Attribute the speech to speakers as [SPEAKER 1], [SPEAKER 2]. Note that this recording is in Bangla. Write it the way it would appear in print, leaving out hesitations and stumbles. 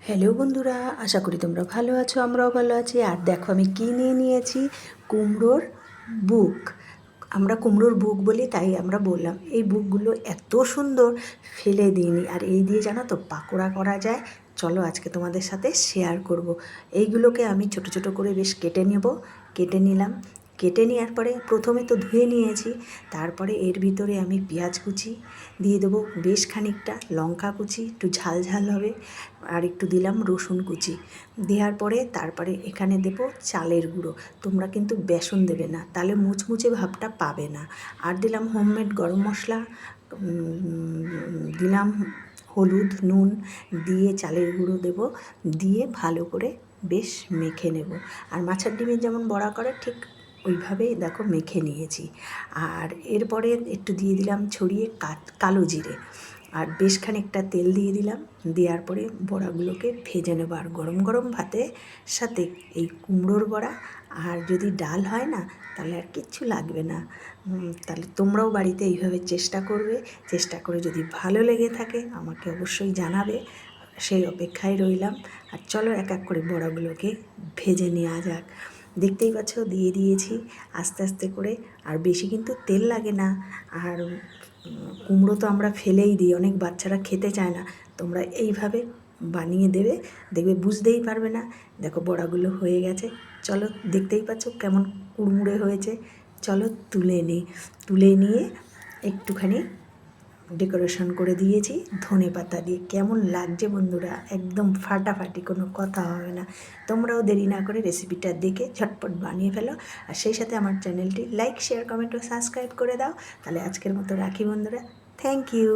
[SPEAKER 1] হ্যালো বন্ধুরা, আশা করি তোমরা ভালো আছো, আমরাও ভালো আছি। আর দেখো আমি কী নিয়ে নিয়েছি, কুমড়োর বুক। আমরা কুমড়োর বুক বলি, তাই আমরা বললাম। এই বুকগুলো এত সুন্দর, ফেলে দিইনি। আর এই দিয়ে জানো তো পাকোড়া করা যায়। চলো আজকে তোমাদের সাথে শেয়ার করব। এইগুলোকে আমি ছোট ছোট করে বেশ কেটে নিলাম। কেটে নেওয়ার পরে প্রথমে তো ধুয়ে নিয়েছি, তারপরে এর ভিতরে আমি পেঁয়াজ কুচি দিয়ে দেবো, বেশ খানিকটা লঙ্কা কুচি, একটু ঝাল ঝাল হবে, আর একটু দিলাম রসুন কুচি। দেওয়ার পরে তারপরে এখানে দেবো চালের গুঁড়ো। তোমরা কিন্তু বেসন দেবে না, তাহলে মুচমুচে ভাবটা পাবে না। আর দিলাম হোমমেড গরম মশলা, দিলাম হলুদ, নুন দিয়ে চালের গুঁড়ো দেবো, দিয়ে ভালো করে বেশ মেখে নেব। আর মাছের ডিমের যেমন বড়া করে ঠিক ওইভাবেই দেখো মেখে নিয়েছি। আর এরপরে একটু দিয়ে দিলাম ছড়িয়ে কালো জিরে, আর বেশ খানিকটা তেল দিয়ে দিলাম। দেওয়ার পরে বড়াগুলোকে ভেজে নেব। আর গরম গরম ভাতের সাথে এই কুমড়োর বড়া, আর যদি ডাল হয় না তাহলে আর কিচ্ছু লাগবে না। তাহলে তোমরাও বাড়িতে এইভাবে চেষ্টা করবে। চেষ্টা করে যদি ভালো লেগে থাকে আমাকে অবশ্যই জানাবে, সেই অপেক্ষায় রইলাম। আর চলো এক এক করে বড়াগুলোকে ভেজে নেওয়া যাক। দেখতেই পাচ্ছ দিয়ে দিয়েছি আস্তে আস্তে করে। আর বেশি কিন্তু তেল লাগে না। আর কুমড়ো তো আমরা ফেলেই দিই, অনেক বাচ্চারা খেতে চায় না। তোমরা এইভাবে বানিয়ে দেবে, দেখবে বুঝতেই পারবে না। দেখো বড়াগুলো হয়ে গেছে, চলো দেখতেই পাচ্ছ কেমন কুড়মুড়ে হয়েছে। চলো তুলে নিয়ে একটুখানি ডেকোরেশন করে দিয়েছি ধনে পাতা দিয়ে। কেমন লাগছে বন্ধুরা, একদম ফাটাফাটি, কোনো কথা হবে না। তোমরাও দেরি না করে রেসিপিটা দেখে ঝটপট বানিয়ে ফেলো। আর সেই সাথে আমার চ্যানেলটি লাইক, শেয়ার, কমেন্ট ও সাবস্ক্রাইব করে দাও। তাহলে আজকের মতো রাখি বন্ধুরা, থ্যাংক ইউ।